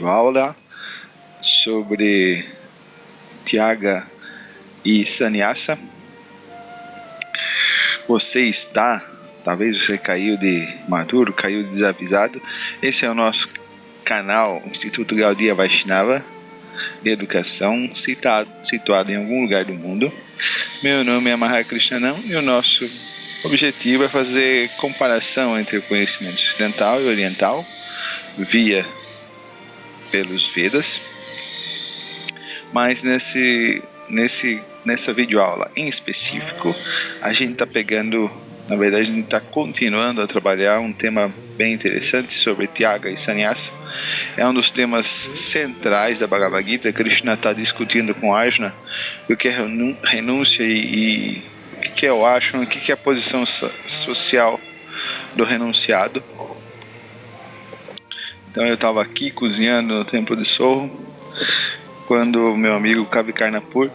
videoaula sobre Tyaga e Sannyasa. Talvez você caiu de maduro, caiu de desavisado. Esse é o nosso canal Instituto Gaudiya Vaishnava de Educação, situado em algum lugar do mundo. Meu nome é Mahakrishnanam e o nosso objetivo é fazer comparação entre o conhecimento ocidental e oriental pelos Vedas. Mas nessa videoaula em específico, a gente está continuando a trabalhar um tema bem interessante sobre Tyaga e Sannyasa. É um dos temas centrais da Bhagavad Gita. Krishna está discutindo com Arjuna o que é renúncia e o que é o ashram, o que é a posição social do renunciado. Então eu estava aqui cozinhando no Templo de Sorro, quando meu amigo Kavi Karnapur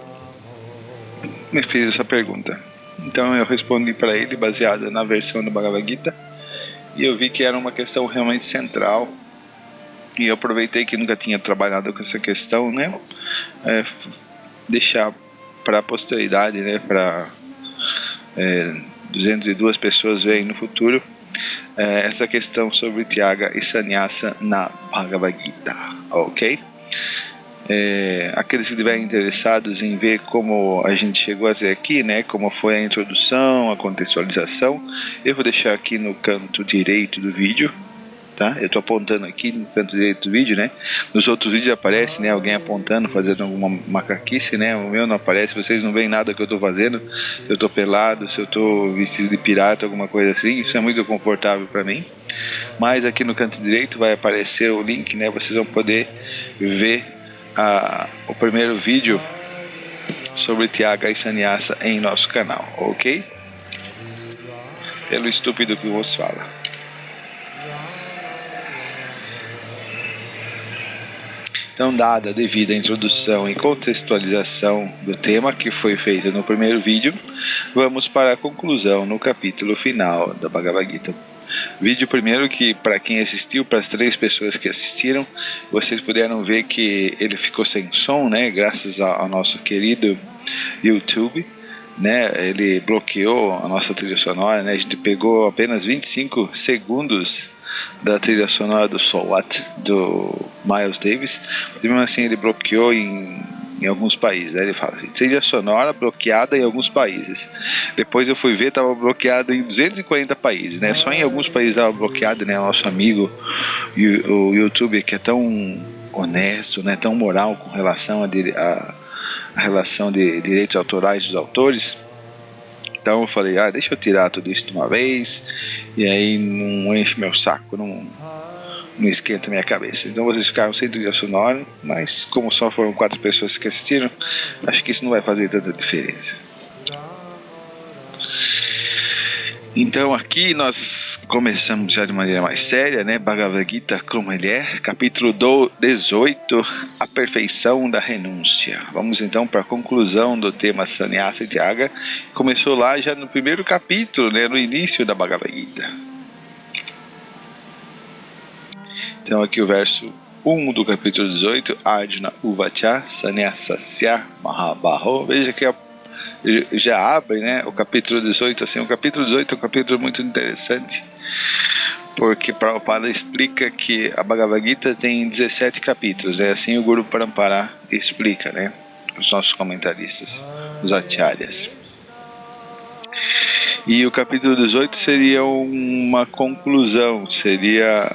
me fez essa pergunta. Então eu respondi para ele baseado na versão do Bhagavad Gita, e eu vi que era uma questão realmente central, e eu aproveitei que nunca tinha trabalhado com essa questão, né, deixar para a posteridade, né, para 202 pessoas verem no futuro essa questão sobre Tyaga e Sannyasa na Bhagavad Gita, ok? Aqueles que estiverem interessados em ver como a gente chegou até aqui, né, como foi a introdução, a contextualização, eu vou deixar aqui no canto direito do vídeo, tá? Eu estou apontando aqui no canto direito do vídeo, né? Nos outros vídeos aparece, né, alguém apontando, fazendo alguma macaquice, né? O meu não aparece, vocês não veem nada que eu estou fazendo, se eu estou pelado, se eu estou vestido de pirata, alguma coisa assim. Isso é muito confortável para mim. Mas aqui no canto direito vai aparecer o link, né? Vocês vão poder ver o primeiro vídeo sobre Tyaga e Sannyasa em nosso canal, ok? Pelo estúpido que vos fala. Então, dada a devida introdução e contextualização do tema que foi feita no primeiro vídeo, vamos para a conclusão no capítulo final da Bhagavad Gita. Vídeo primeiro que, para quem assistiu, para as 3 pessoas que assistiram, vocês puderam ver que ele ficou sem som, né, graças ao nosso querido YouTube, né, ele bloqueou a nossa trilha sonora, né, a gente pegou apenas 25 segundos da trilha sonora do So What, do Miles Davis, mas mesmo assim ele bloqueou em alguns países, né? Ele fala assim, trilha sonora bloqueada em alguns países. Depois eu fui ver, estava bloqueado em 240 países, né? Só em alguns países estava bloqueado, né? O nosso amigo, o YouTube, que é tão honesto, né? Tão moral com relação a relação de direitos autorais dos autores. Então eu falei, deixa eu tirar tudo isso de uma vez, e aí não enche meu saco, não esquenta minha cabeça. Então vocês ficaram sem trilha sonora, mas como só foram 4 pessoas que assistiram, acho que isso não vai fazer tanta diferença. Então aqui nós começamos já de maneira mais séria, né? Bhagavad Gita como ele é, capítulo 18, a perfeição da renúncia. Vamos então para a conclusão do tema Sannyasa e Tyaga. Começou lá já no primeiro capítulo, né? No início da Bhagavad Gita. Então aqui o verso 1 do capítulo 18, Arjuna Uvacha Sannyasasya Mahabaho. Veja que já abre, né, o capítulo 18 assim. O capítulo 18 é um capítulo muito interessante, porque Prabhupada explica que a Bhagavad Gita tem 17 capítulos, né? Assim o Guru Parampara explica, né, os nossos comentaristas, os acharyas. E o capítulo 18 seria uma conclusão, seria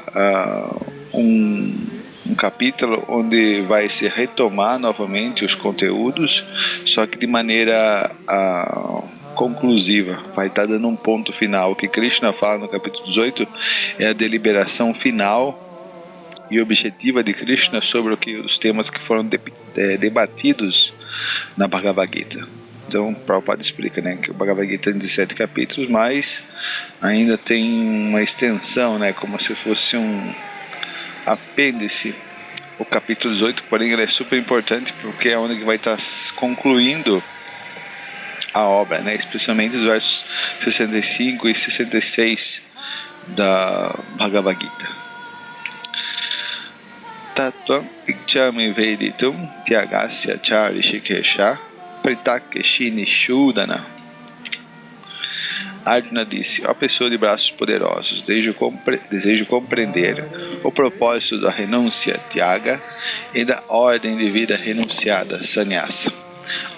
um capítulo onde vai se retomar novamente os conteúdos, só que de maneira conclusiva, vai estar dando um ponto final. O que Krishna fala no capítulo 18 é a deliberação final e objetiva de Krishna sobre os temas que foram debatidos na Bhagavad Gita. Então, Prabhupada explica, né, que o Bhagavad Gita tem 17 capítulos, mas ainda tem uma extensão, né, como se fosse um apêndice, o capítulo 18, porém ele é super importante porque é onde vai estar concluindo a obra, né, especialmente os versos 65 e 66 da Bhagavad Gita. Tatvam Ikchami Veditum Tyagasya Charishikesha Pritakeshini Shudana. Arjuna disse: ó pessoa de braços poderosos, desejo compreender o propósito da renúncia Tyaga e da ordem de vida renunciada Sannyasa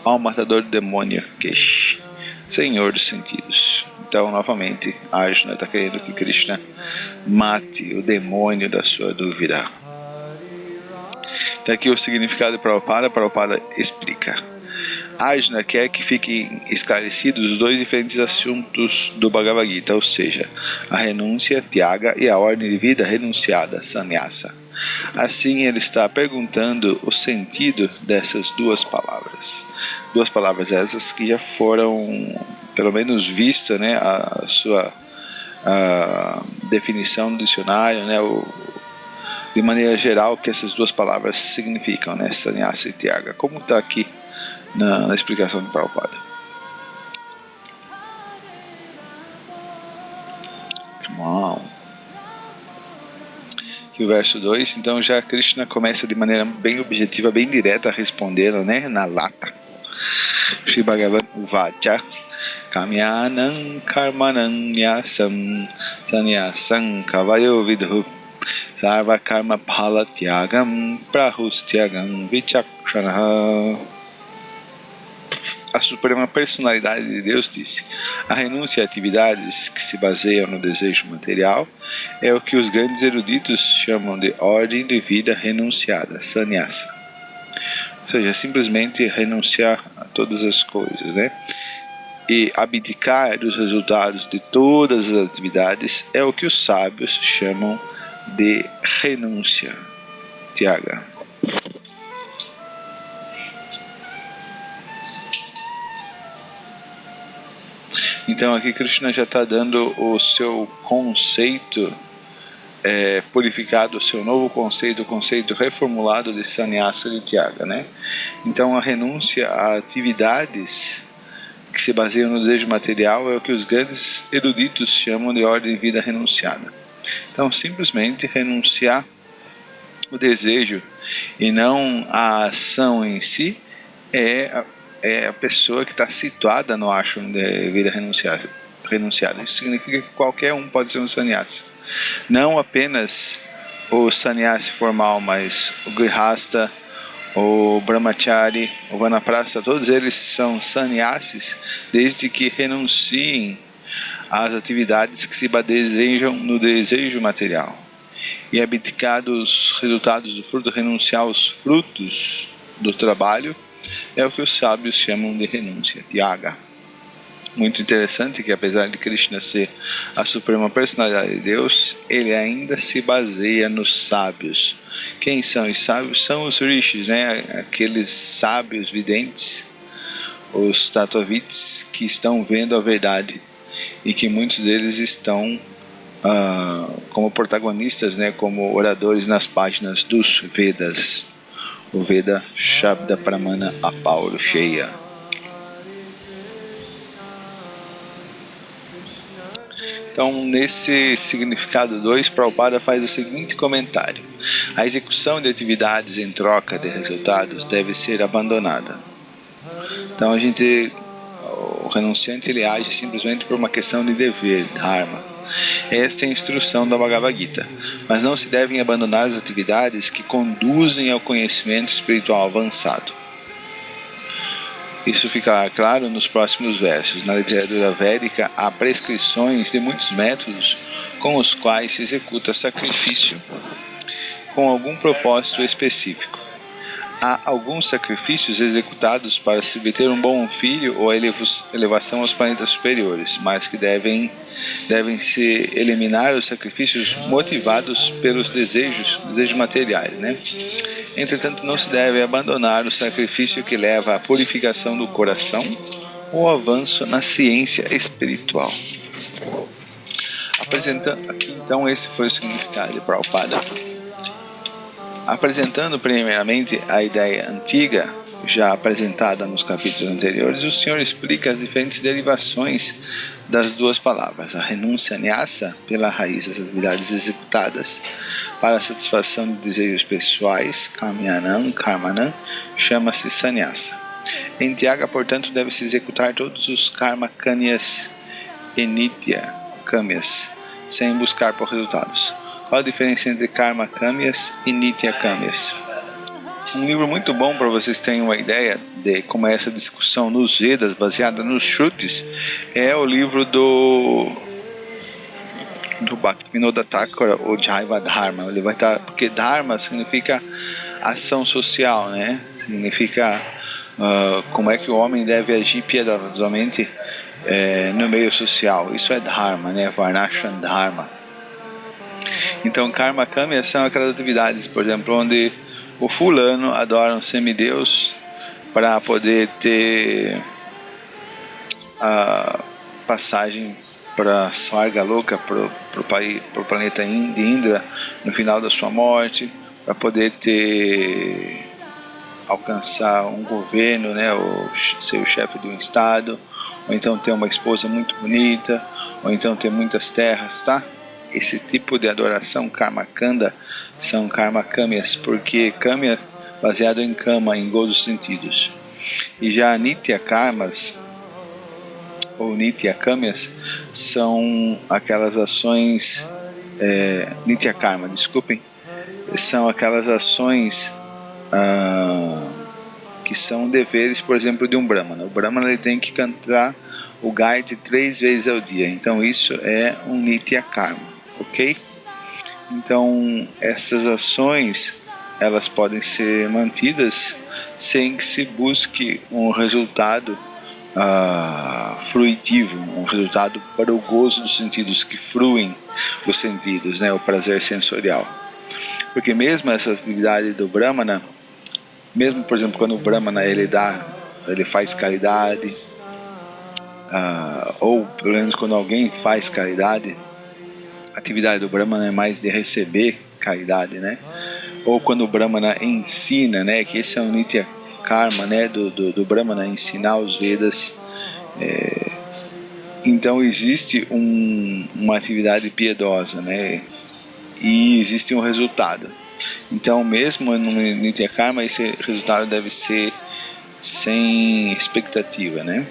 ao matador do demônio Keshi, senhor dos sentidos. Então, novamente, Arjuna está querendo que Krishna mate o demônio da sua dúvida. Então, aqui o significado de Prabhupada. Prabhupada explica: Arjuna quer que fiquem esclarecidos os dois diferentes assuntos do Bhagavad Gita, ou seja, a renúncia, Tyaga, e a ordem de vida renunciada, Sannyasa. Assim, ele está perguntando o sentido dessas duas palavras. Duas palavras essas que já foram, pelo menos, vistas, né, a sua definição no dicionário, né, de maneira geral, o que essas duas palavras significam, né, Sannyasa e Tyaga, como está aqui na explicação do Prabhupada. Uau. Aqui o verso 2, então já Krishna começa de maneira bem objetiva, bem direta, respondendo, né, na lata. Shri Bhagavan Uvacha Kamyanam Karmanam Yasam Sanyasam Kavayo Vidhu Sarva Karma Phala Tyagam Prahustyagam Vichakshanaha. A Suprema Personalidade de Deus disse: a renúncia a atividades que se baseiam no desejo material é o que os grandes eruditos chamam de ordem de vida renunciada, sannyasa. Ou seja, simplesmente renunciar a todas as coisas, né? E abdicar dos resultados de todas as atividades é o que os sábios chamam de renúncia, Tyaga. Então aqui Krishna já está dando o seu conceito purificado, o seu novo conceito, o conceito reformulado de sannyasa e de Tyaga, né? Então a renúncia a atividades que se baseiam no desejo material é o que os grandes eruditos chamam de ordem de vida renunciada. Então simplesmente renunciar o desejo e não a ação em si é a pessoa que está situada no ashram de vida renunciada. Isso significa que qualquer um pode ser um sannyasi. Não apenas o sannyasi formal, mas o grihasta, o brahmachari, o vanaprastha, todos eles são sannyasis desde que renunciem às atividades que se baseiam no desejo material. E abdicar dos resultados do fruto, renunciar aos frutos do trabalho, é o que os sábios chamam de renúncia, Tyaga. Muito interessante que, apesar de Krishna ser a suprema personalidade de Deus, ele ainda se baseia nos sábios. Quem são os sábios? São os rishis, né? Aqueles sábios videntes, os tatovites, que estão vendo a verdade e que muitos deles estão como protagonistas, né? Como oradores nas páginas dos Vedas. O Veda Shabda Pramana Apaurushaya. Então, nesse significado 2, Prabhupada faz o seguinte comentário: a execução de atividades em troca de resultados deve ser abandonada. Então, o renunciante ele age simplesmente por uma questão de dever, dharma. Esta é a instrução da Bhagavad Gita. Mas não se devem abandonar as atividades que conduzem ao conhecimento espiritual avançado. Isso fica claro nos próximos versos. Na literatura védica há prescrições de muitos métodos com os quais se executa sacrifício com algum propósito específico. Há alguns sacrifícios executados para se obter um bom filho ou a elevação aos planetas superiores, mas que devem se eliminar os sacrifícios motivados pelos desejos materiais, né? Entretanto, não se deve abandonar o sacrifício que leva à purificação do coração ou ao avanço na ciência espiritual. Apresentando aqui, então, esse foi o significado de Prabhupada. Apresentando primeiramente a ideia antiga, já apresentada nos capítulos anteriores, o Senhor explica as diferentes derivações das duas palavras. A renúncia nyasa, pela raiz das atividades executadas para a satisfação de desejos pessoais, kamyanam, karmanam, chama-se sannyasa. Em Tyaga, portanto, deve-se executar todos os karma kanyas e nitya kamyas, sem buscar por resultados. Qual a diferença entre karma kamyas e nitya kamyas? Um livro muito bom para vocês terem uma ideia de como é essa discussão nos Vedas, baseada nos Shrutis, é o livro do Bhaktivinoda Thakura, o Jaiva Dharma. Ele vai estar, porque Dharma significa ação social, né? Significa como é que o homem deve agir piedosamente no meio social. Isso é Dharma, né? Varnashram Dharma. Então, Karma Kamya são aquelas atividades, por exemplo, onde o fulano adora um semideus para poder ter a passagem para Svarga Loka, para o planeta de Indra, no final da sua morte, para poder alcançar um governo, né, ou ser o chefe de um estado, ou então ter uma esposa muito bonita, ou então ter muitas terras, tá? Esse tipo de adoração karma kanda são karma kamyas, porque kamya baseado em kama, em gozo dos sentidos. E já nitya karmas ou nitya kamyas são aquelas ações nitya karma, desculpem, são aquelas ações que são deveres, por exemplo, de um brahmana. O brahmana ele tem que cantar o Gayatri 3 vezes ao dia, então isso é um nitya karma, ok? Então essas ações elas podem ser mantidas sem que se busque um resultado fruitivo, um resultado para o gozo dos sentidos, que fruem os sentidos, né, o prazer sensorial. Porque mesmo essa atividade do Brahmana, mesmo por exemplo quando o Brahmana ele faz caridade, ou pelo menos quando alguém faz caridade, a atividade do Brahmana é mais de receber caridade, né? Ou quando o Brahmana ensina, né, que esse é um nitya karma, né, do Brahmana ensinar os Vedas, então existe uma atividade piedosa, né, e existe um resultado. Então mesmo no nitya karma esse resultado deve ser sem expectativa, né?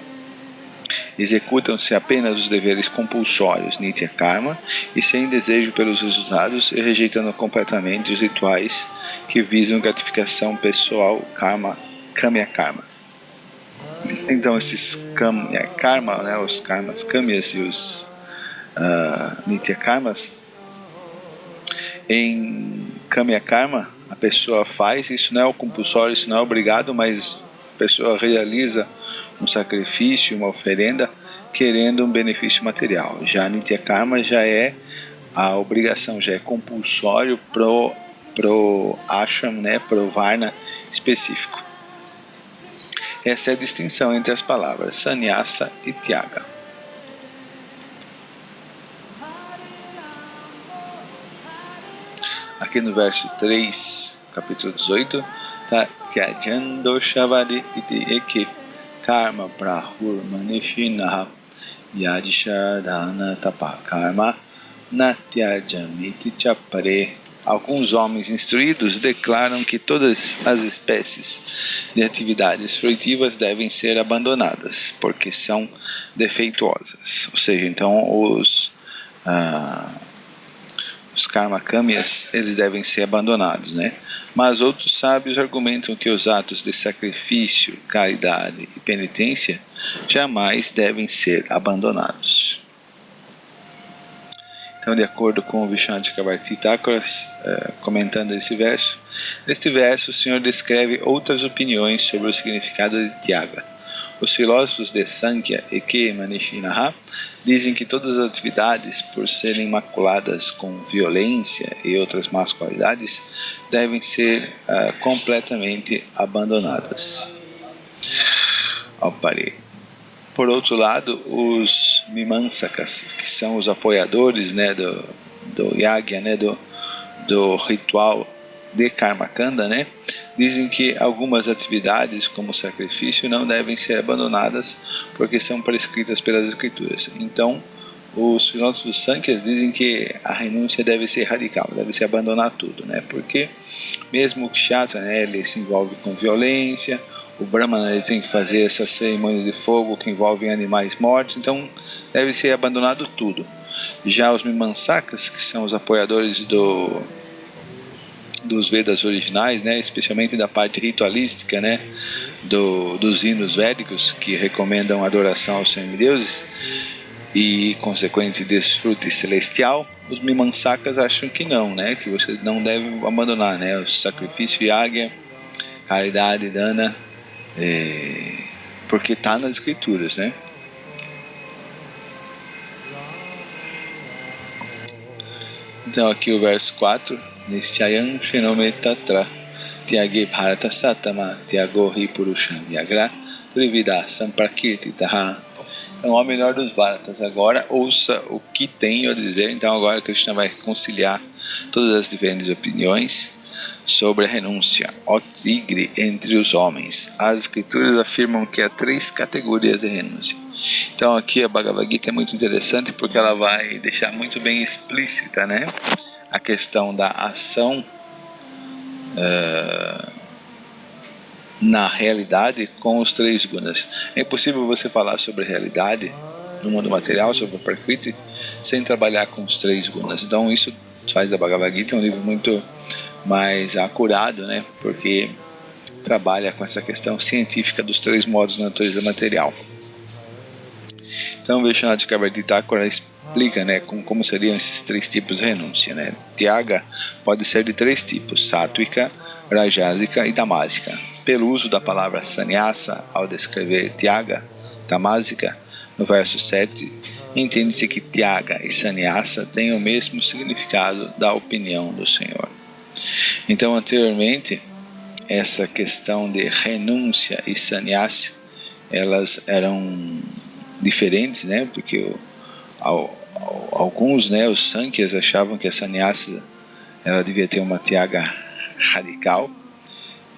Executam-se apenas os deveres compulsórios, nitya karma, e sem desejo pelos resultados, e rejeitando completamente os rituais que visam gratificação pessoal, kamya karma. Então esses kamya karma, né, os karmas kamyas e os nitya karmas, em kamya karma a pessoa faz, isso não é o compulsório, isso não é obrigado, mas a pessoa realiza um sacrifício, uma oferenda, querendo um benefício material. Já nitya karma já é a obrigação, já é compulsório pro ashram, né, pro varna específico. Essa é a distinção entre as palavras sannyasa e tyaga. Aqui no verso 3, capítulo 18, tá tyajando shavadi iti eke karma prahur manishinaha yadishadana tapa karma natyajamiti chapare. Alguns homens instruídos declaram que todas as espécies de atividades fruitivas devem ser abandonadas, porque são defeituosas. Ou seja, então os karma kamyas eles devem ser abandonados, né? Mas outros sábios argumentam que os atos de sacrifício, caridade e penitência jamais devem ser abandonados. Então, de acordo com o Vishnu Chakravarti Thakura, comentando esse verso, neste verso o Senhor descreve outras opiniões sobre o significado de Tyaga. Os filósofos de Sankhya e Manishinaha dizem que todas as atividades, por serem maculadas com violência e outras más qualidades, devem ser completamente abandonadas. Por outro lado, os Mimamsakas, que são os apoiadores, né, do Yagya, né, do ritual de Karma Kanda, né, dizem que algumas atividades, como o sacrifício, não devem ser abandonadas porque são prescritas pelas escrituras. Então, os filósofos Sankhya dizem que a renúncia deve ser radical, deve se abandonar tudo, né? Porque mesmo o Kshatriya, né, ele se envolve com violência, o Brahmana ele tem que fazer essas cerimônias de fogo que envolvem animais mortos, então deve ser abandonado tudo. Já os Mimamsakas, que são os apoiadores dos Vedas originais, né, especialmente da parte ritualística, né, dos hinos védicos que recomendam adoração aos semideuses e consequente desfrute celestial, os Mimamsakas acham que não, né, que você não deve abandonar, né, o sacrifício, yagya, caridade, dana, porque está nas escrituras, né. Então aqui o verso 4, Nischayam Shenometa Tyage Bharata Satama Tyago Hi Purusham Yagra Trivida Samparkirtitaha. Então, ao melhor dos Bharatas, agora ouça o que tenho a dizer. Então, agora Krishna vai conciliar todas as diferentes opiniões sobre a renúncia, ó tigre entre os homens. As escrituras afirmam que há 3 categorias de renúncia. Então, aqui a Bhagavad Gita é muito interessante porque ela vai deixar muito bem explícita, né, a questão da ação na realidade com os 3 gunas. É impossível você falar sobre realidade no mundo material, sobre a Prakriti, sem trabalhar com os 3 gunas. Então isso faz da Bhagavad Gita um livro muito mais acurado, né? Porque trabalha com essa questão científica dos 3 modos da natureza material. Então Vishwanath Chakravarti Thakura explica, né, como seriam esses 3 tipos de renúncia, né? Tyaga pode ser de 3 tipos: sáttvica, rajásica e tamásica. Pelo uso da palavra sannyasa ao descrever Tyaga, tamásica, no verso 7, entende-se que Tyaga e sannyasa têm o mesmo significado da opinião do Senhor. Então, anteriormente, essa questão de renúncia e sannyasa, elas eram diferentes, né? Porque alguns, né, os Sankhya achavam que a sannyasa ela devia ter uma Tyaga radical.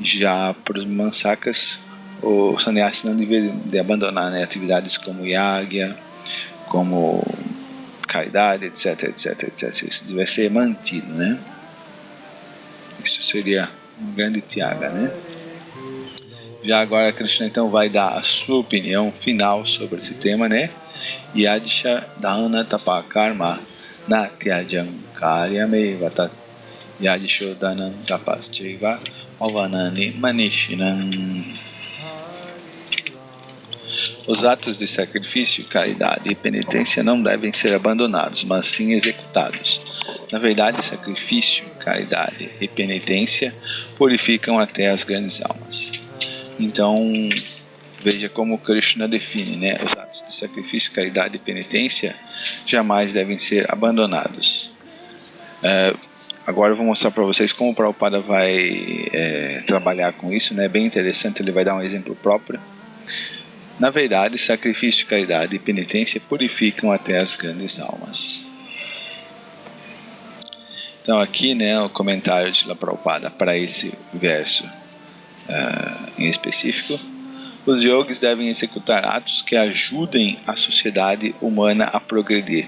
Já para os Mimamsakas, o sannyasi não deveria abandonar, né, atividades como yagya, como caridade, etc, etc, etc. Isso deve ser mantido, né? Isso seria um grande tyaga, né? Já agora Krishna então vai dar a sua opinião final sobre esse tema, né? Yadisha dana tapakarma na tyajam karyameva tat yadisho danam tapascheva Avanani Manishinam. Os atos de sacrifício, caridade e penitência não devem ser abandonados, mas sim executados. Na verdade, sacrifício, caridade e penitência purificam até as grandes almas. Então, veja como Krishna define, né? Os atos de sacrifício, caridade e penitência jamais devem ser abandonados. Agora eu vou mostrar para vocês como o Prabhupada vai trabalhar com isso, né? Bem interessante, ele vai dar um exemplo próprio. Na verdade, sacrifício, caridade e penitência purificam até as grandes almas. Então aqui, né, o comentário de Srila Prabhupada para esse verso em específico. Os yogis devem executar atos que ajudem a sociedade humana a progredir.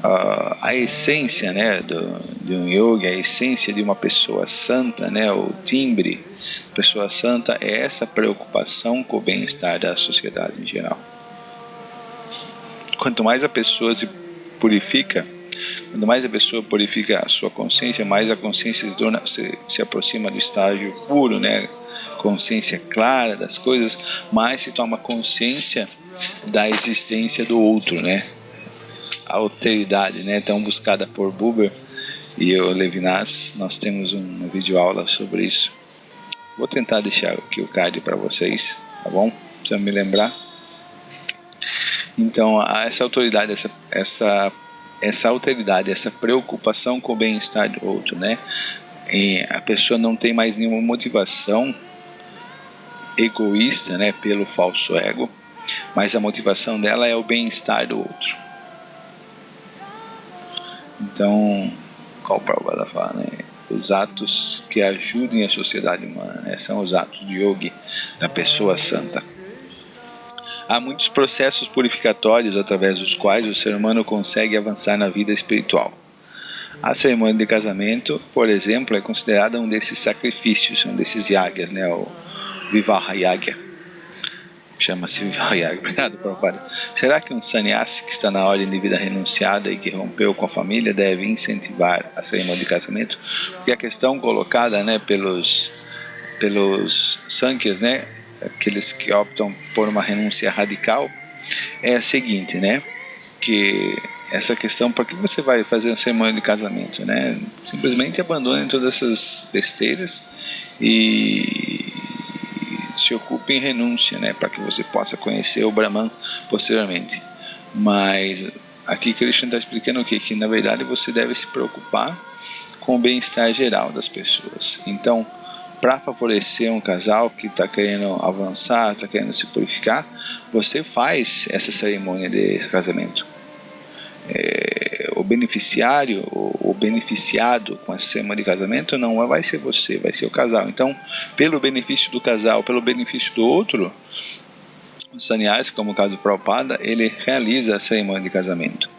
A essência, né, de um yogi, a essência de uma pessoa santa, né, o timbre pessoa santa é essa preocupação com o bem-estar da sociedade em geral. Quanto mais a pessoa se purifica, quanto mais a pessoa purifica a sua consciência, mais a consciência se aproxima do estágio puro, né, consciência clara das coisas, mais se toma consciência da existência do outro, né? A alteridade, né, tão buscada por Buber e o Levinas, nós temos uma videoaula sobre isso. Vou tentar deixar aqui o card para vocês, tá bom? Se eu me lembrar. Então, essa autoridade, essa alteridade, essa preocupação com o bem-estar do outro, né? E a pessoa não tem mais nenhuma motivação egoísta, né, pelo falso ego, mas a motivação dela é o bem-estar do outro. Então, qual o Prabhupada fala, né? os atos que ajudem a sociedade humana, né? São os atos de yogi, da pessoa santa. Há muitos processos purificatórios através dos quais o ser humano consegue avançar na vida espiritual. A cerimônia de casamento, por exemplo, é considerada um desses sacrifícios, um desses yagyas, né? O Vivaha Yagya. Chama-se Vivaha Yagya. Obrigado, Prabhupada. Será que um sannyasi que está na ordem de vida renunciada e que rompeu com a família deve incentivar a cerimônia de casamento? Porque a questão colocada, né, pelos Sankhya, né, aqueles que optam por uma renúncia radical, é a seguinte, né, que essa questão, por que você vai fazer a cerimônia de casamento, né? Simplesmente abandone todas essas besteiras e se ocupe em renúncia, né, para que você possa conhecer o Brahman posteriormente. Mas aqui Krishna está explicando o quê? Que na verdade você deve se preocupar com o bem-estar geral das pessoas. Então, para favorecer um casal que está querendo avançar, está querendo se purificar, você faz essa cerimônia de casamento. O beneficiário, o beneficiado com essa cerimônia de casamento não vai ser você, vai ser o casal. Então, pelo benefício do casal, pelo benefício do outro, o sannyasi, como o caso do Prabhupada, ele realiza a cerimônia de casamento.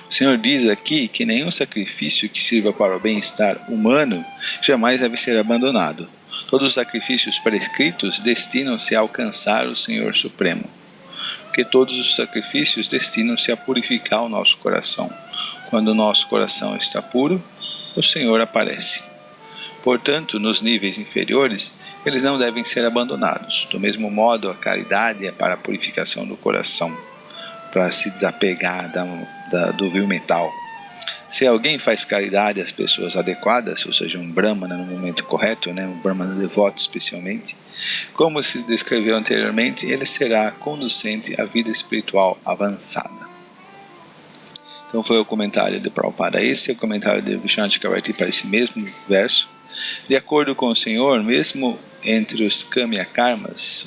O Senhor diz aqui que nenhum sacrifício que sirva para o bem-estar humano jamais deve ser abandonado. Todos os sacrifícios prescritos destinam-se a alcançar o Senhor Supremo, porque todos os sacrifícios destinam-se a purificar o nosso coração. Quando o nosso coração está puro, o Senhor aparece. Portanto, nos níveis inferiores, eles não devem ser abandonados. Do mesmo modo, a caridade é para a purificação do coração, para se desapegar do vil metal. Se alguém faz caridade às pessoas adequadas, ou seja, um brahmana no momento correto, né, um brahmana devoto especialmente, como se descreveu anteriormente, ele será conducente à vida espiritual avançada. Então foi o comentário de Prabhupada. Esse é o comentário de Vishwanath Chakravarti para esse mesmo verso. De acordo com o Senhor, mesmo entre os Kamya Karmas,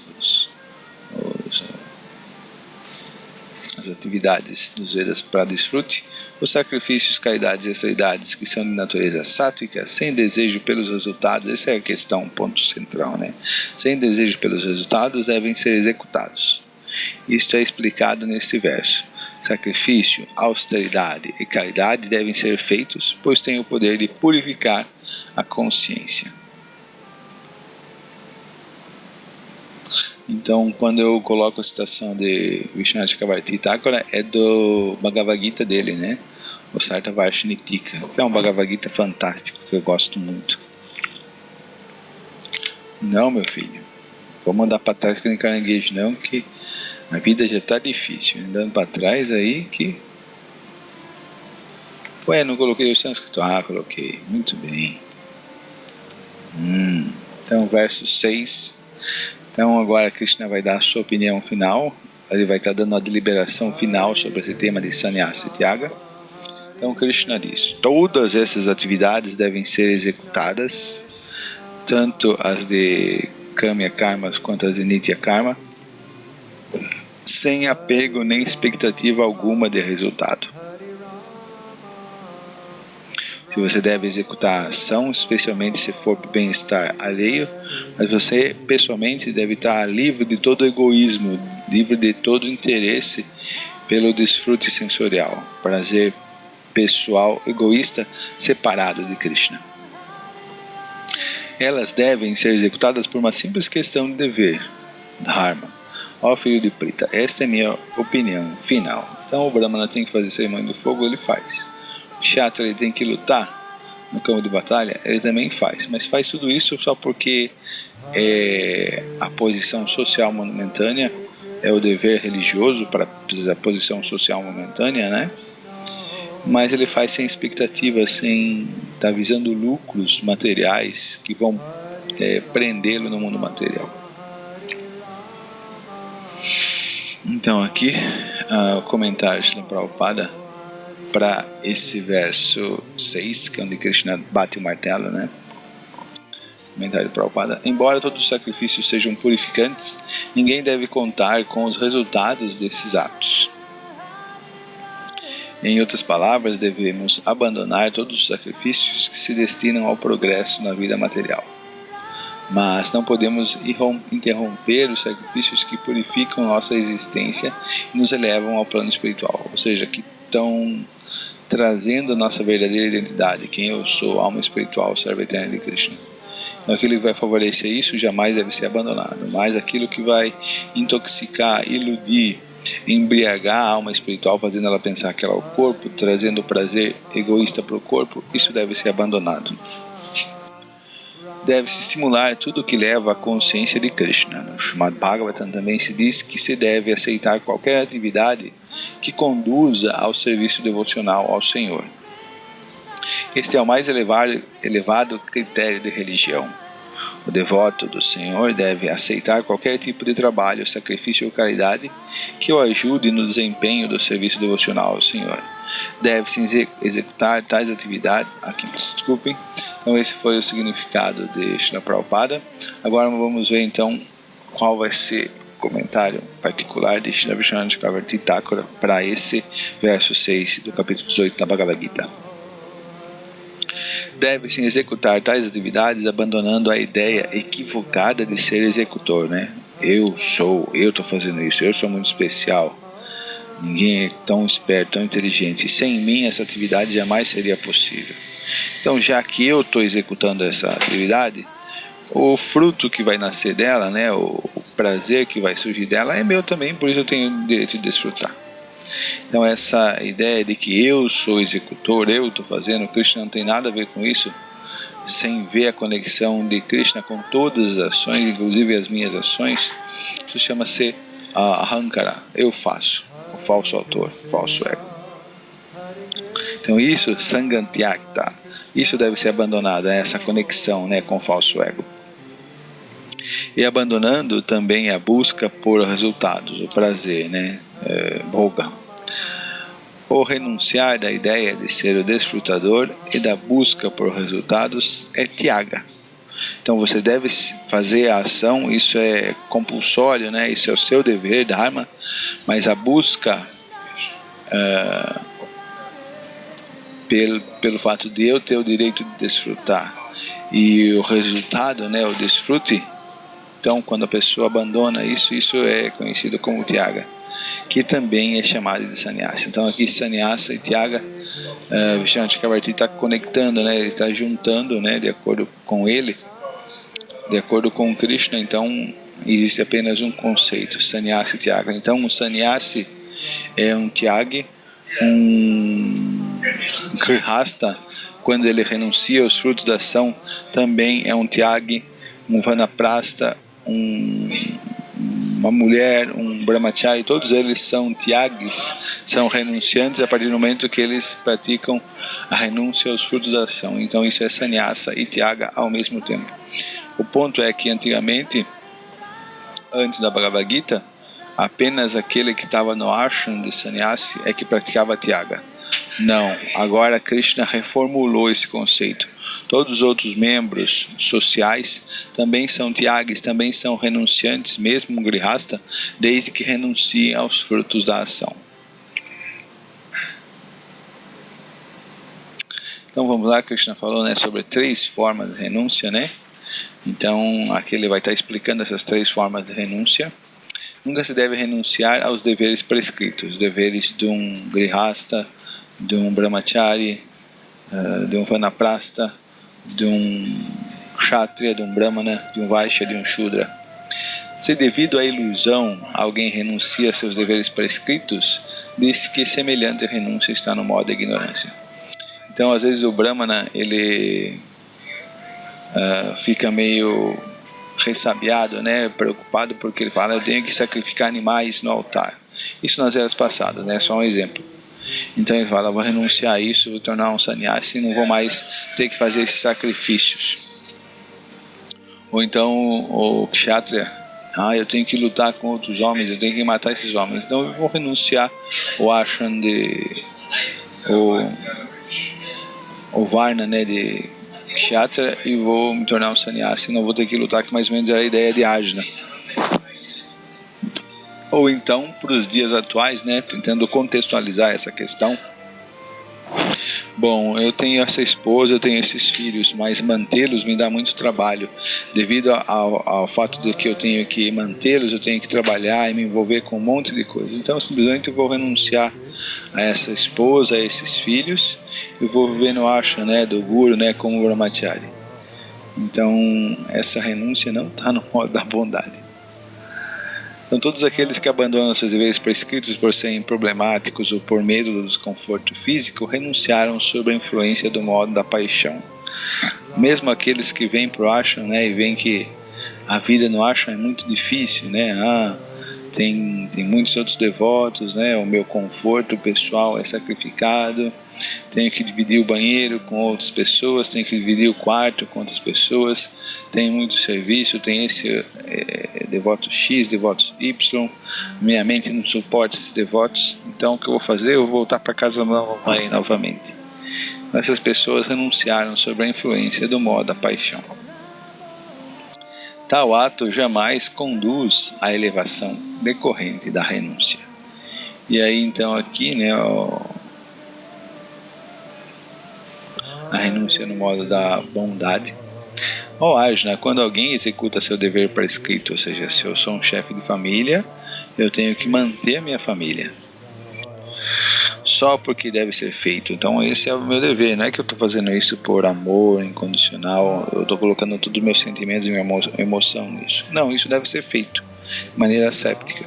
as atividades dos Vedas para desfrute, os sacrifícios, caridades e austeridades que são de natureza sáttvica, sem desejo pelos resultados, essa é a questão, um ponto central, né? Sem desejo pelos resultados, devem ser executados. Isto é explicado neste verso. Sacrifício, austeridade e caridade devem ser feitos, pois têm o poder de purificar a consciência. Então, quando eu coloco a citação de Vishwanath Chakravarti Thakura, é do Bhagavad Gita dele, né? O Sarta Varshinitika, que é um Bhagavad Gita fantástico, que eu gosto muito. Não, meu filho, vou mandar para trás que nem caranguejo, não, que a vida já está difícil. Andando para trás aí que... Ué, não coloquei o sânscrito? Ah, coloquei. Muito bem. Então, verso 6... Então agora Krishna vai dar a sua opinião final, ele vai estar dando a deliberação final sobre esse tema de Sannyasa e Tyaga. Então Krishna diz, todas essas atividades devem ser executadas, tanto as de Kamya Karmas quanto as de Nitya Karma, sem apego nem expectativa alguma de resultado. Se você deve executar a ação, especialmente se for para o bem-estar alheio, mas você pessoalmente deve estar livre de todo egoísmo, livre de todo interesse pelo desfrute sensorial, prazer pessoal, egoísta, separado de Krishna. Elas devem ser executadas por uma simples questão de dever, dharma. Ó filho de Prita, esta é minha opinião final. Então o Brahmana tem que fazer cerimônia do fogo, ele faz. O Kshatriya ele tem que lutar no campo de batalha, ele também faz. Mas faz tudo isso só porque a posição social momentânea, é o dever religioso para a posição social momentânea, né? Mas ele faz sem expectativa, sem estar visando lucros materiais que vão prendê-lo no mundo material. Então aqui o comentário de Prabhupada para esse verso 6, que é onde Krishna bate o martelo, né? Comentário de Prabhupada. Embora todos os sacrifícios sejam purificantes, ninguém deve contar com os resultados desses atos. Em outras palavras, devemos abandonar todos os sacrifícios que se destinam ao progresso na vida material. Mas não podemos interromper os sacrifícios que purificam nossa existência e nos elevam ao plano espiritual, ou seja, que estão trazendo nossa verdadeira identidade, quem eu sou, alma espiritual, servo eterno de Krishna. Então aquilo que vai favorecer isso jamais deve ser abandonado, mas aquilo que vai intoxicar, iludir, embriagar a alma espiritual, fazendo ela pensar que ela é o corpo, trazendo o prazer egoísta para o corpo, isso deve ser abandonado. Deve-se estimular tudo o que leva à consciência de Krishna. No Srimad Bhagavatam também se diz que se deve aceitar qualquer atividade que conduza ao serviço devocional ao Senhor. Este é o mais elevado critério de religião. O devoto do Senhor deve aceitar qualquer tipo de trabalho, sacrifício ou caridade que o ajude no desempenho do serviço devocional ao Senhor. Deve-se executar tais atividades. Desculpem. Então esse foi o significado de Srila Prabhupada. Agora vamos ver então qual vai ser o comentário particular de Srila Vishwanath Chakravarti Thakura para esse verso 6 do capítulo 18 da Bhagavad Gita. Deve-se executar tais atividades abandonando a ideia equivocada de ser executor, né? Eu estou fazendo isso, eu sou muito especial. Ninguém é tão esperto, tão inteligente. Sem mim essa atividade jamais seria possível. Então, já que eu estou executando essa atividade, o fruto que vai nascer dela, né, o prazer que vai surgir dela é meu também, por isso eu tenho o direito de desfrutar. Então essa ideia de que eu sou executor, eu estou fazendo, Krishna não tem nada a ver com isso, sem ver a conexão de Krishna com todas as ações, inclusive as minhas ações, isso chama-se ahankara, eu faço, o falso autor, o falso ego. Então isso, sangantyakta, isso deve ser abandonado, essa conexão, né, com o falso ego. E abandonando também a busca por resultados, o prazer, né, bhoga. O renunciar da ideia de ser o desfrutador e da busca por resultados é tyaga. Então você deve fazer a ação, isso é compulsório, né, isso é o seu dever, dharma, mas a busca pelo fato de eu ter o direito de desfrutar e o resultado, né, o desfrute, então quando a pessoa abandona isso, isso é conhecido como tyaga, que também é chamado de sannyasa. Então aqui sannyasa e tyaga, Vishwanath Chakravarti está conectando, né, ele está juntando, né, de acordo com ele, de acordo com Krishna. Então existe apenas um conceito, sannyasa e tyaga. Então um sannyasi é um tyagi, um grihasta, quando ele renuncia aos frutos da ação, também é um tyagi, um vanaprastha, uma mulher, um brahmachari, todos eles são tyagis, são renunciantes a partir do momento que eles praticam a renúncia aos frutos da ação. Então isso é sannyasa e tyaga ao mesmo tempo. O ponto é que antigamente, antes da Bhagavad Gita, apenas aquele que estava no ashram de sannyasi é que praticava tyaga. Não, agora Krishna reformulou esse conceito. Todos os outros membros sociais também são tyagis, também são renunciantes, mesmo um grihasta, desde que renunciem aos frutos da ação. Então vamos lá, Krishna falou, né, sobre 3 formas de renúncia, né? Então aqui ele vai estar explicando essas 3 formas de renúncia. Nunca se deve renunciar aos deveres prescritos, deveres de um grihasta, de um brahmachari, de um vanaprastha, de um kshatriya, de um brahmana, de um vaishya, de um shudra. Se devido à ilusão alguém renuncia a seus deveres prescritos, diz que semelhante renúncia está no modo da ignorância. Então às vezes o brahmana ele fica meio ressabiado, né, preocupado, porque ele fala, eu tenho que sacrificar animais no altar. Isso nas eras passadas, né, só um exemplo. Então ele fala, vou renunciar a isso, vou tornar um sannyasi e não vou mais ter que fazer esses sacrifícios. Ou então o kshatriya, eu tenho que lutar com outros homens, eu tenho que matar esses homens, então eu vou renunciar o ashram de o varna, né, de kshatriya, e vou me tornar um sannyasi, não vou ter que lutar, que mais ou menos era a ideia de Arjuna. Ou então, para os dias atuais, né, tentando contextualizar essa questão, Bom, eu tenho essa esposa, eu tenho esses filhos, mas mantê-los me dá muito trabalho. Devido ao fato de que eu tenho que mantê-los, eu tenho que trabalhar e me envolver com um monte de coisa. Então, simplesmente eu vou renunciar a essa esposa, a esses filhos, e vou viver no ashram, né, do Guru, né, como Brahmachari. Então, essa renúncia não está no modo da bondade. Então, todos aqueles que abandonam seus deveres prescritos por serem problemáticos ou por medo do desconforto físico, renunciaram sob a influência do modo da paixão. Mesmo aqueles que vêm para o ashram, né, e veem que a vida no ashram é muito difícil, né, tem muitos outros devotos, né, o meu conforto pessoal é sacrificado, tenho que dividir o banheiro com outras pessoas, tenho que dividir o quarto com outras pessoas, tem muito serviço, tem esse devoto X, devoto Y, minha mente não suporta esses devotos, então o que eu vou fazer? Eu vou voltar para casa da mamãe novamente. Essas pessoas renunciaram sob a influência do modo da paixão. Tal ato jamais conduz à elevação decorrente da renúncia. E aí então aqui, né, a renúncia no modo da bondade. Ó Ajna, quando alguém executa seu dever prescrito, ou seja, se eu sou um chefe de família, eu tenho que manter a minha família. Só porque deve ser feito. Então esse é o meu dever, não é que eu estou fazendo isso por amor incondicional, eu estou colocando todos os meus sentimentos e minha emoção nisso. Não, isso deve ser feito de maneira séptica.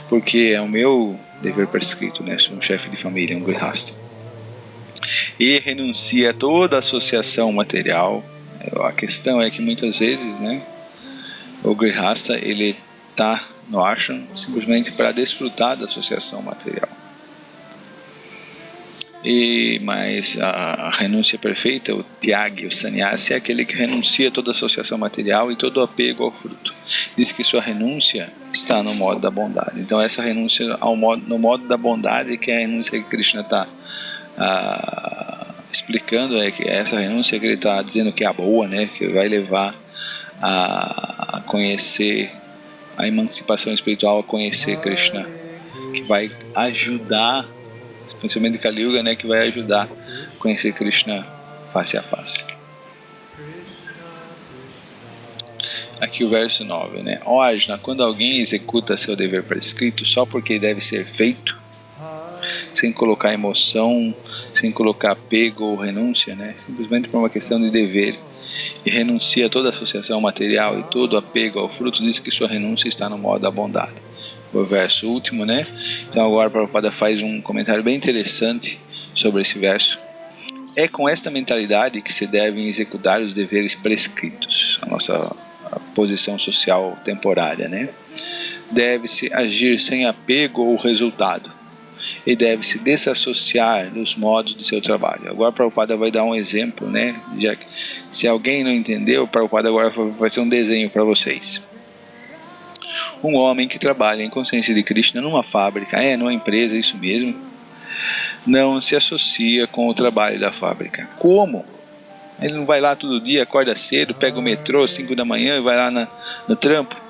Porque é o meu dever prescrito, né? Sou um chefe de família, um grihasta. E renuncia a toda associação material. A questão é que muitas vezes, né, o grihasta ele está no ashram simplesmente para desfrutar da associação material. Mas a renúncia perfeita, o tyagi, o sannyasi, é aquele que renuncia a toda associação material e todo apego ao fruto. Diz que sua renúncia está no modo da bondade. Então essa renúncia no modo da bondade, que é a renúncia que Krishna está explicando, é que essa renúncia que ele está dizendo que é a boa, né, que vai levar a conhecer a emancipação espiritual, a conhecer Krishna, que vai ajudar, especialmente Kali Yuga, né, que vai ajudar a conhecer Krishna face a face. Aqui o verso 9, né? Ó Ajna, quando alguém executa seu dever prescrito só porque deve ser feito, sem colocar emoção, sem colocar apego ou renúncia, né? Simplesmente por uma questão de dever, e renuncia a toda associação material e todo apego ao fruto, diz que sua renúncia está no modo da bondade. O verso último, né? Então agora Prabhupada faz um comentário bem interessante sobre esse verso. É com esta mentalidade que se devem executar os deveres prescritos, a nossa posição social temporária, né? Deve-se agir sem apego ao resultado e deve se desassociar dos modos do seu trabalho. Agora Prabhupada vai dar um exemplo, né? Já que, se alguém não entendeu, Prabhupada agora vai ser um desenho para vocês. Um homem que trabalha em consciência de Krishna numa fábrica, numa empresa, isso mesmo, não se associa com o trabalho da fábrica. Como? Ele não vai lá todo dia, acorda cedo, pega o metrô 5 da manhã e vai lá no trampo.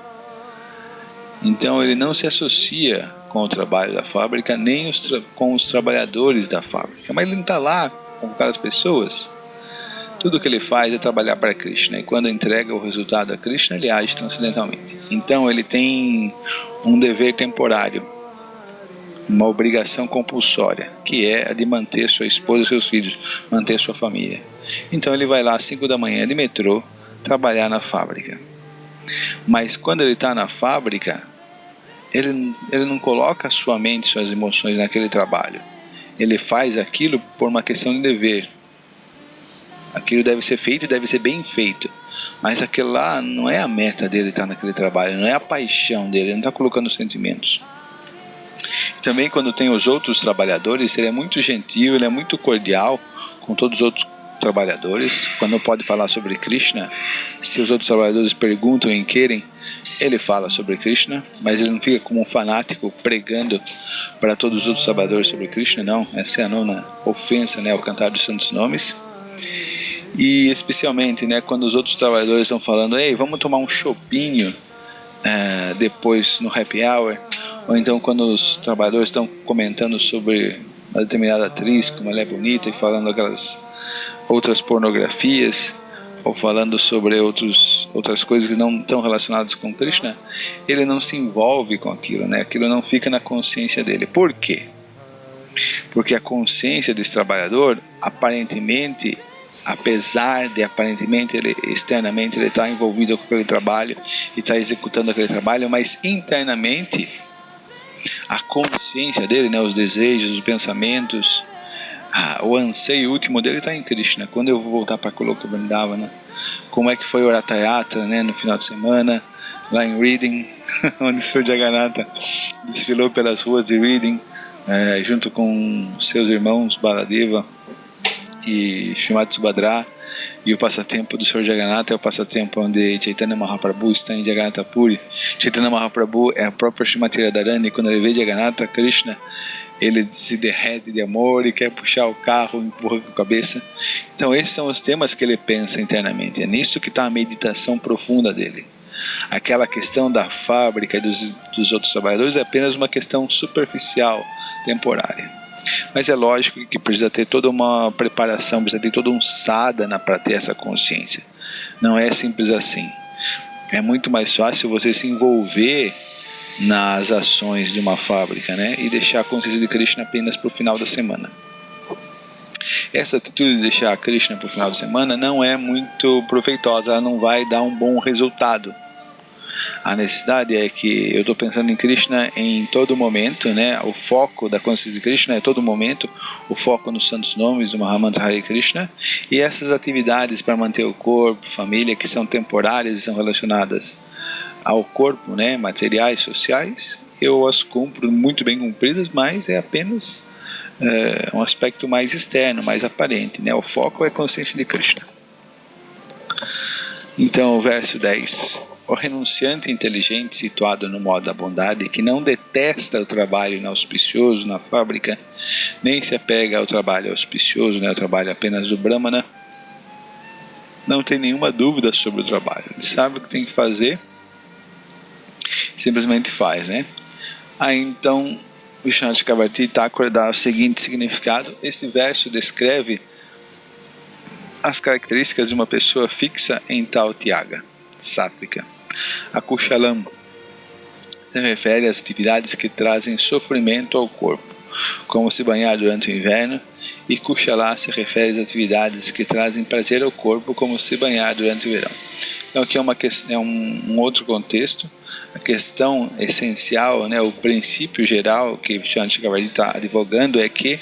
Então ele não se associa com o trabalho da fábrica, nem com os trabalhadores da fábrica. Mas ele não está lá com aquelas pessoas. Tudo que ele faz é trabalhar para Krishna. E quando entrega o resultado a Krishna, ele age transcendentalmente. Então ele tem um dever temporário, uma obrigação compulsória, que é a de manter sua esposa e seus filhos, manter sua família. Então ele vai lá às 5 da manhã de metrô, trabalhar na fábrica. Mas quando ele está na fábrica, ele não coloca sua mente, suas emoções naquele trabalho. Ele faz aquilo por uma questão de dever. Aquilo deve ser feito e deve ser bem feito. Mas aquilo lá não é a meta dele estar naquele trabalho, não é a paixão dele, ele não está colocando sentimentos. Também quando tem os outros trabalhadores, ele é muito gentil, ele é muito cordial com todos os outros trabalhadores. Quando pode falar sobre Krishna, se os outros trabalhadores perguntam e querem, ele fala sobre Krishna, mas ele não fica como um fanático pregando para todos os outros trabalhadores sobre Krishna, não. Essa é a nona ofensa, né, ao cantar dos santos nomes. E especialmente, né, quando os outros trabalhadores estão falando, ei, vamos tomar um chopinho depois no happy hour, ou então quando os trabalhadores estão comentando sobre uma determinada atriz, como ela é bonita, e falando aquelas outras pornografias, ou falando sobre outras coisas que não estão relacionadas com Krishna, ele não se envolve com aquilo, né? Aquilo não fica na consciência dele. Por quê? Porque a consciência desse trabalhador, aparentemente, apesar de aparentemente ele externamente ele está envolvido com aquele trabalho e está executando aquele trabalho, mas internamente a consciência dele, né, os desejos, os pensamentos, o anseio último dele está em Krishna. Quando eu vou voltar para Goloka Vrindavana, como é que foi o Ratha-yatra, né, no final de semana, lá em Reading, onde o Sr. Jagannatha desfilou pelas ruas de Reading, junto com seus irmãos Baladeva e Srimati Subhadra. E o passatempo do Sr. Jagannatha é o passatempo onde Chaitanya Mahaprabhu está em Jagannatha Puri. Chaitanya Mahaprabhu é a própria Srimati Radharani. Quando ele vê Jagannatha Krishna, ele se derrete de amor e quer puxar o carro, empurra com a cabeça. Então esses são os temas que ele pensa internamente. É nisso que está a meditação profunda dele. Aquela questão da fábrica e dos outros trabalhadores é apenas uma questão superficial, temporária. Mas é lógico que precisa ter toda uma preparação, precisa ter todo um sadhana para ter essa consciência. Não é simples assim. É muito mais fácil você se envolver nas ações de uma fábrica, né, e deixar a consciência de Krishna apenas para o final da semana. Essa atitude de deixar a Krishna para o final de semana não é muito proveitosa, ela não vai dar um bom resultado. A necessidade é que eu estou pensando em Krishna em todo momento, né? O foco da consciência de Krishna é todo momento, o foco nos santos nomes do Mahamantra Hare Krishna, e essas atividades para manter o corpo, família, que são temporárias e são relacionadas ao corpo, né? Materiais, sociais, eu as cumpro muito bem cumpridas, mas é apenas um aspecto mais externo, mais aparente, né? O foco é a consciência de Krishna. Então, o verso 10. O renunciante inteligente situado no modo da bondade, que não detesta o trabalho inauspicioso na fábrica, nem se apega ao trabalho auspicioso, né, ao trabalho apenas do Brahmana, não tem nenhuma dúvida sobre o trabalho. Ele sabe o que tem que fazer, simplesmente faz, né? Aí então, o Vishwanath Chakravarti Thakur dá o seguinte significado. Esse verso descreve as características de uma pessoa fixa em tal Tyaga, sátrica. A Kushalam se refere às atividades que trazem sofrimento ao corpo, como se banhar durante o inverno, e Kushala se refere às atividades que trazem prazer ao corpo, como se banhar durante o verão. Então aqui é um outro contexto. A questão essencial, né, o princípio geral que Vishwanath Chakravarti está advogando é que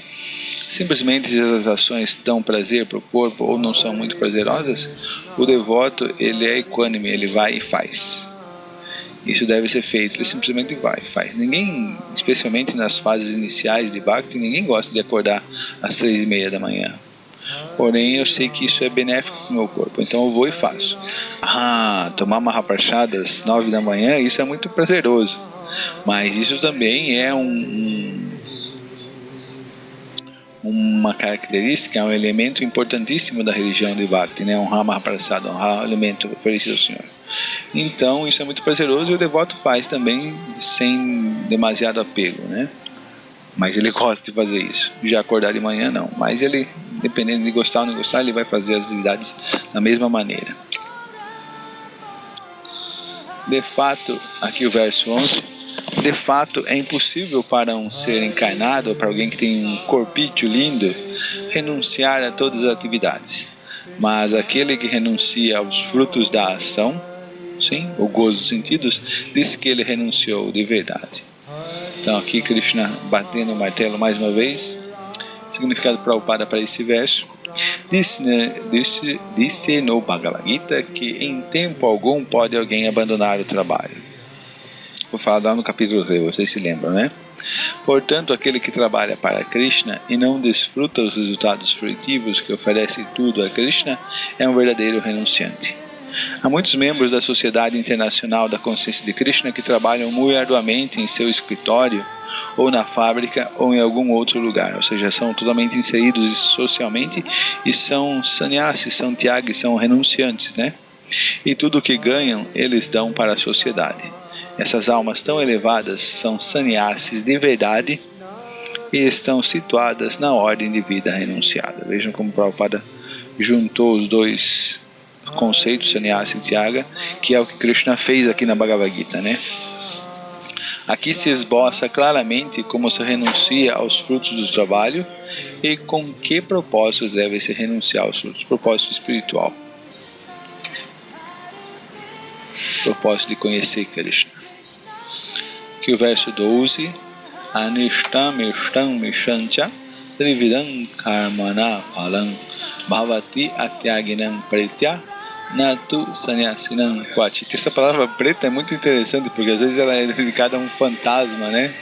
simplesmente se as ações dão prazer para o corpo ou não são muito prazerosas, o devoto ele é equânime, ele vai e faz. Isso deve ser feito, ele simplesmente vai e faz. Ninguém, especialmente nas fases iniciais de Bhakti, ninguém gosta de acordar às 3:30 da manhã. Porém, eu sei que isso é benéfico para o meu corpo, então eu vou e faço. Tomar Mahaprasada às 9 da manhã, isso é muito prazeroso. Mas isso também é uma característica, é um elemento importantíssimo da religião de Bhakti, né? Honrar Mahaprasada, honrar o elemento oferecido ao Senhor. Então, isso é muito prazeroso e o devoto faz também sem demasiado apego, né? Mas ele gosta de fazer isso. Já acordar de manhã, não. Mas ele, dependendo de gostar ou não gostar, ele vai fazer as atividades da mesma maneira. De fato, aqui o verso 11, de fato é impossível para um ser encarnado, ou para alguém que tem um corpício lindo, renunciar a todas as atividades. Mas aquele que renuncia aos frutos da ação, sim, o gozo dos sentidos, diz que ele renunciou de verdade. Então aqui Krishna batendo o martelo mais uma vez. Significado Prabhupada para esse verso. Disse no Bhagavad Gita que em tempo algum pode alguém abandonar o trabalho. Vou falar lá no capítulo 3, vocês se lembram, né? Portanto, aquele que trabalha para Krishna e não desfruta os resultados fruitivos que oferece tudo a Krishna é um verdadeiro renunciante. Há muitos membros da Sociedade Internacional da Consciência de Krishna que trabalham muito arduamente em seu escritório, ou na fábrica, ou em algum outro lugar, ou seja, são totalmente inseridos socialmente e são sannyasis, são tyagis, são renunciantes, né? E tudo o que ganham, eles dão para a sociedade. Essas almas tão elevadas são sannyasis de verdade e estão situadas na ordem de vida renunciada. Vejam como Prabhupada juntou os dois conceitos, sannyasa e tyaga, que é o que Krishna fez aqui na Bhagavad Gita, né? Aqui se esboça claramente como se renuncia aos frutos do trabalho e com que propósitos deve se renunciar aos frutos. Propósito espiritual. Propósito de conhecer Krishna. Aqui o verso 12. Anishtam ishtam mishancha trividam karmana phalam bhavati atyaginam pritya natu sannyasinam kvachit. Essa palavra preta é muito interessante porque às vezes ela é dedicada a um fantasma, né?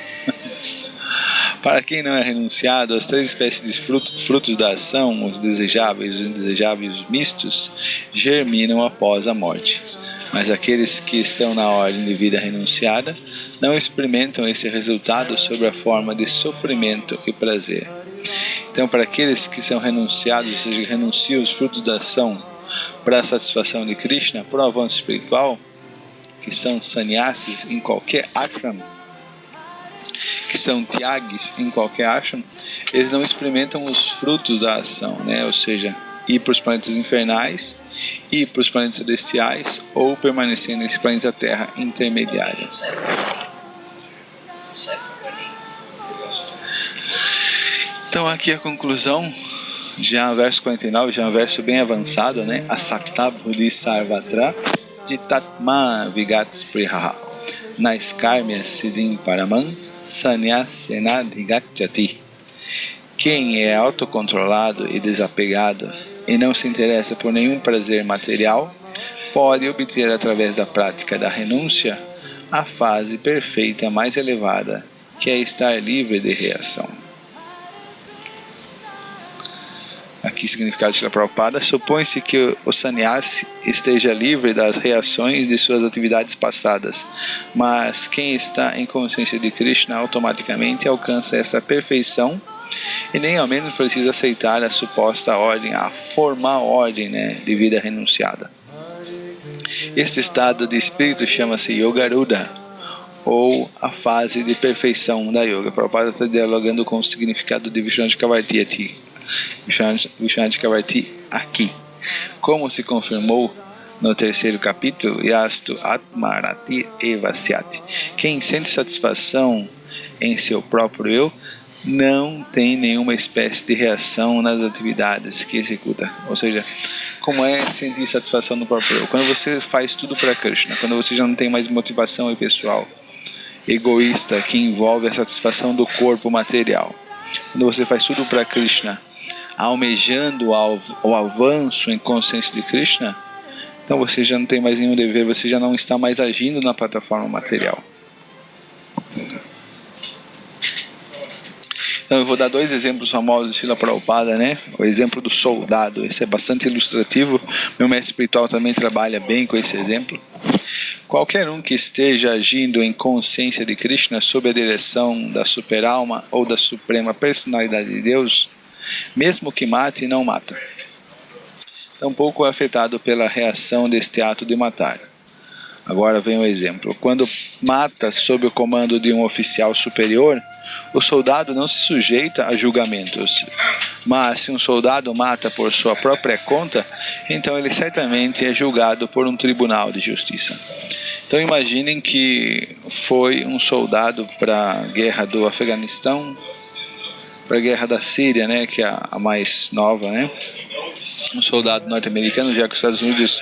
Para quem não é renunciado, as três espécies de frutos da ação, os desejáveis e os indesejáveis mistos, germinam após a morte. Mas aqueles que estão na ordem de vida renunciada não experimentam esse resultado sob a forma de sofrimento e prazer. Então, para aqueles que são renunciados, ou seja, renunciam os frutos da ação para a satisfação de Krishna, por um avanço espiritual, que são sannyasis em qualquer ashram, que são tyagis em qualquer ashram, eles não experimentam os frutos da ação, né? Ou seja, ir para os planetas infernais, ir para os planetas celestiais ou permanecer nesse planeta Terra intermediário. Então aqui a conclusão, já verso 49, já é um verso bem avançado, né? Asakta buddhi sarvatra jitatma vigatspriha naiskarmya siddhim paramam sannyasena dhigacchati. Quem é autocontrolado e desapegado e não se interessa por nenhum prazer material, pode obter através da prática da renúncia a fase perfeita mais elevada, que é estar livre de reação. Aqui significado de Srila Prabhupada: supõe-se que o sannyasi esteja livre das reações de suas atividades passadas, mas quem está em consciência de Krishna automaticamente alcança essa perfeição e nem ao menos precisa aceitar a suposta ordem, a formal ordem, né, de vida renunciada. Este estado de espírito chama-se Yogaruda, ou a fase de perfeição da yoga. Prabhupada está dialogando com o significado de Vishwanath Chakravarti aqui. Como se confirmou no terceiro capítulo, Yastu Atmarati Evasyati. Quem sente satisfação em seu próprio eu não tem nenhuma espécie de reação nas atividades que executa. Ou seja, como é sentir satisfação no próprio eu? Quando você faz tudo para Krishna, quando você já não tem mais motivação pessoal, egoísta, que envolve a satisfação do corpo material. Quando você faz tudo para Krishna, almejando o avanço em consciência de Krishna, então você já não tem mais nenhum dever, você já não está mais agindo na plataforma material. Então eu vou dar dois exemplos famosos de Srila Prabhupada, né? O exemplo do soldado, esse é bastante ilustrativo. Meu mestre espiritual também trabalha bem com esse exemplo. Qualquer um que esteja agindo em consciência de Krishna sob a direção da super-alma ou da suprema personalidade de Deus, mesmo que mate, não mata. Tampouco é afetado pela reação deste ato de matar. Agora vem o exemplo. Quando mata sob o comando de um oficial superior, o soldado não se sujeita a julgamentos. Mas se um soldado mata por sua própria conta, então ele certamente é julgado por um tribunal de justiça. Então imaginem que foi um soldado para a guerra do Afeganistão, para a guerra da Síria, né, que é a mais nova, né? Um soldado norte-americano, já que os Estados Unidos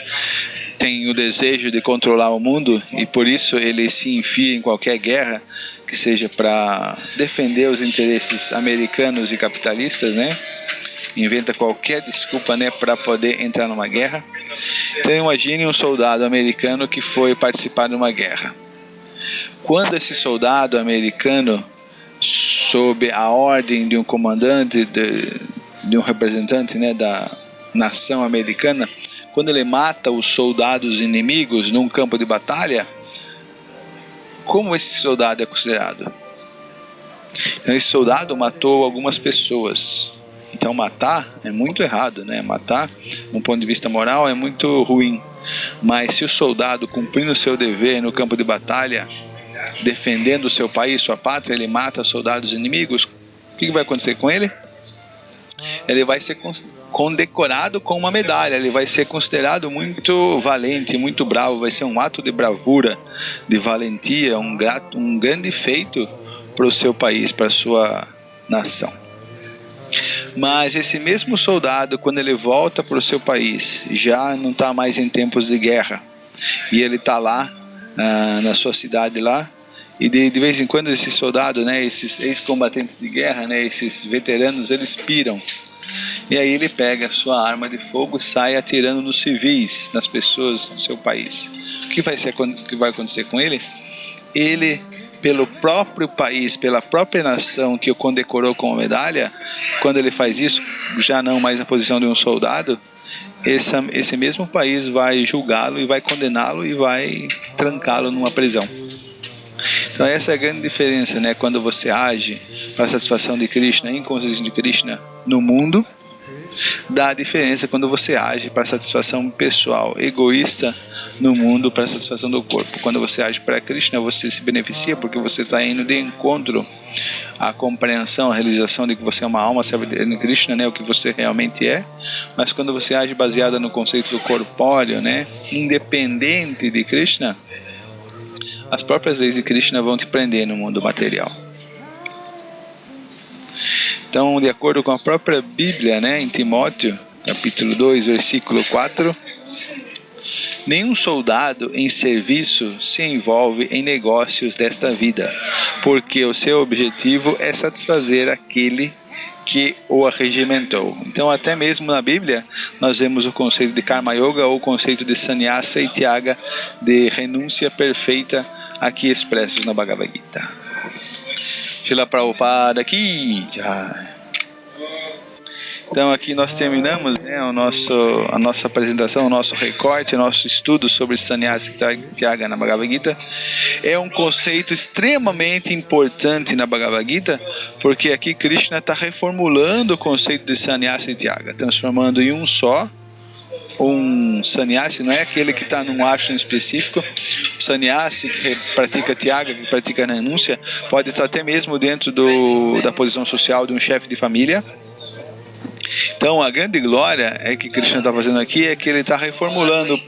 tem o desejo de controlar o mundo e por isso ele se enfia em qualquer guerra que seja para defender os interesses americanos e capitalistas, né? Inventa qualquer desculpa, né, para poder entrar numa guerra. Então imagine um soldado americano que foi participar de uma guerra. Quando esse soldado americano, sob a ordem de um comandante, de um representante, né, da nação americana, quando ele mata os soldados inimigos num campo de batalha, como esse soldado é considerado? Então, esse soldado matou algumas pessoas. Então matar é muito errado, né? Matar, de um ponto de vista moral, é muito ruim. Mas se o soldado, cumprindo o seu dever no campo de batalha, defendendo o seu país, sua pátria, ele mata soldados inimigos, o que vai acontecer com ele? Ele vai ser condecorado com uma medalha, ele vai ser considerado muito valente, muito bravo, vai ser um ato de bravura, de valentia, um grande feito para o seu país, para a sua nação. Mas esse mesmo soldado, quando ele volta para o seu país, já não está mais em tempos de guerra, e ele está lá, na sua cidade lá, e de vez em quando esses soldados, né, esses ex-combatentes de guerra, né, esses veteranos, eles piram. E aí ele pega a sua arma de fogo e sai atirando nos civis, nas pessoas do seu país. O que vai acontecer com ele? Ele, pelo próprio país, pela própria nação que o condecorou com a medalha, quando ele faz isso, já não mais na posição de um soldado, esse mesmo país vai julgá-lo e vai condená-lo e vai trancá-lo numa prisão. Então essa é a grande diferença, né? Quando você age para a satisfação de Krishna, em consciência de Krishna no mundo, dá a diferença quando você age para a satisfação pessoal, egoísta no mundo, para a satisfação do corpo. Quando você age para Krishna, você se beneficia porque você está indo de encontro à compreensão, à realização de que você é uma alma serva de Krishna, né? O que você realmente é. Mas quando você age baseada no conceito do corpóreo, né? Independente de Krishna, as próprias leis de Krishna vão te prender no mundo material. Então, de acordo com a própria Bíblia, né, em Timóteo, capítulo 2, versículo 4, nenhum soldado em serviço se envolve em negócios desta vida, porque o seu objetivo é satisfazer aquele que o arregimentou. Então, até mesmo na Bíblia, nós vemos o conceito de Karma Yoga ou o conceito de Sannyasa e Tyaga, de renúncia perfeita, aqui expressos na Bhagavad Gita. Srila Prabhupada aqui. Então aqui nós terminamos, né, a nossa apresentação, o nosso recorte, o nosso estudo sobre Sannyasa e Tyaga na Bhagavad Gita. É um conceito extremamente importante na Bhagavad Gita, porque aqui Krishna está reformulando o conceito de Sannyasa e Tyaga, transformando em um só. Um sannyasi não é aquele que está num ashram específico. O sannyasi que pratica Tyaga, que pratica renúncia, pode estar até mesmo dentro da posição social de um chefe de família. Então a grande glória é que Krishna está fazendo aqui é que ele está reformulando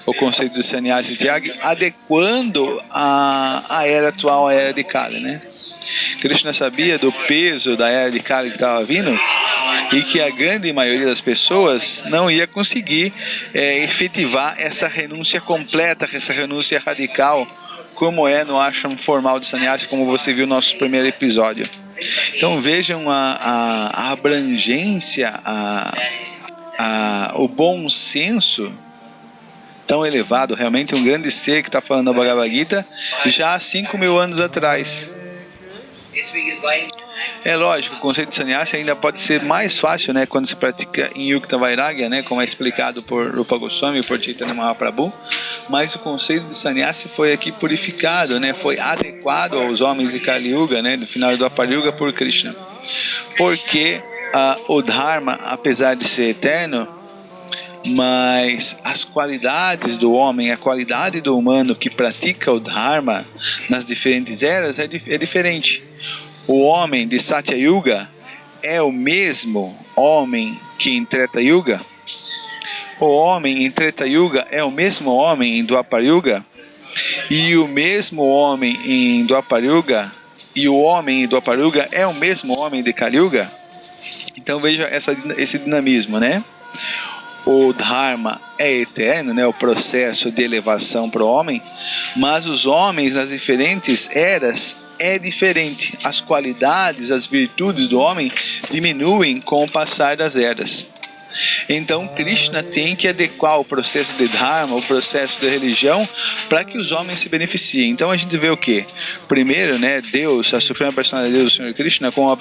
o conceito de sannyasi e Tyaga, adequando a era atual, a era de Kali, né? Krishna sabia do peso da era de Kali que estava vindo e que a grande maioria das pessoas não ia conseguir efetivar essa renúncia completa, essa renúncia radical, como é no ashram formal de sannyasi, como você viu no nosso primeiro episódio. Então vejam a abrangência, o bom senso tão elevado, realmente um grande ser que está falando a Bhagavad Gita já há 5.000 anos atrás. É lógico, o conceito de sannyasi ainda pode ser mais fácil, né, quando se pratica em Yukta Vairagya, né, como é explicado por Rupa Goswami e por Chaitanya Mahaprabhu, mas o conceito de sannyasi foi aqui purificado, né, foi adequado aos homens de Kali Yuga, né, do final do Dwapara Yuga por Krishna. Porque o Dharma, apesar de ser eterno, mas as qualidades do homem, a qualidade do humano que pratica o Dharma nas diferentes eras é diferente. O homem de Satya Yuga é o mesmo homem que em Treta Yuga? O homem em Treta Yuga é o mesmo homem em Dwapara Yuga? E o mesmo homem em Dwapara Yuga e o homem em Dwapara Yuga é o mesmo homem de Kali Yuga? Então veja esse dinamismo, né? O Dharma é eterno, né? O processo de elevação para o homem, mas os homens nas diferentes eras é diferente. As qualidades, as virtudes do homem diminuem com o passar das eras. Então Krishna tem que adequar o processo de Dharma, o processo de religião, para que os homens se beneficiem. Então a gente vê o quê? Primeiro, né, Deus, a suprema personalidade de Deus, o Senhor Krishna, com a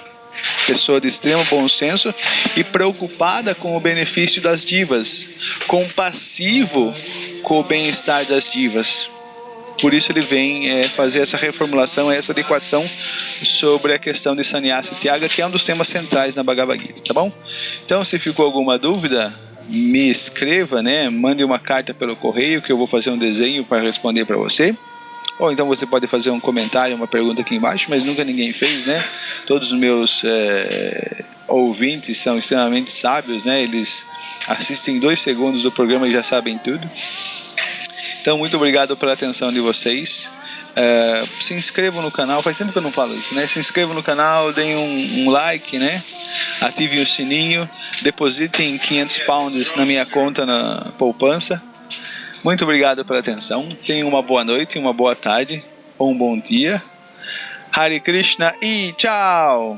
pessoa de extremo bom senso e preocupada com o benefício das divas, compassivo com o bem-estar das divas. Por isso ele vem fazer essa reformulação, essa adequação sobre a questão de Sannyasa e Tyaga, que é um dos temas centrais na Bhagavad Gita, tá bom? Então, se ficou alguma dúvida, me escreva, né? Mande uma carta pelo correio que eu vou fazer um desenho para responder para você. Ou então você pode fazer um comentário, uma pergunta aqui embaixo, mas nunca ninguém fez, né? Todos os meus ouvintes são extremamente sábios, né? Eles assistem 2 segundos do programa e já sabem tudo. Então, muito obrigado pela atenção de vocês. Se inscrevam no canal, faz tempo que eu não falo isso, né? Se inscrevam no canal, deem um like, né? Ativem o sininho, depositem 500 pounds na minha conta na poupança. Muito obrigado pela atenção. Tenham uma boa noite, uma boa tarde ou um bom dia. Hare Krishna e tchau!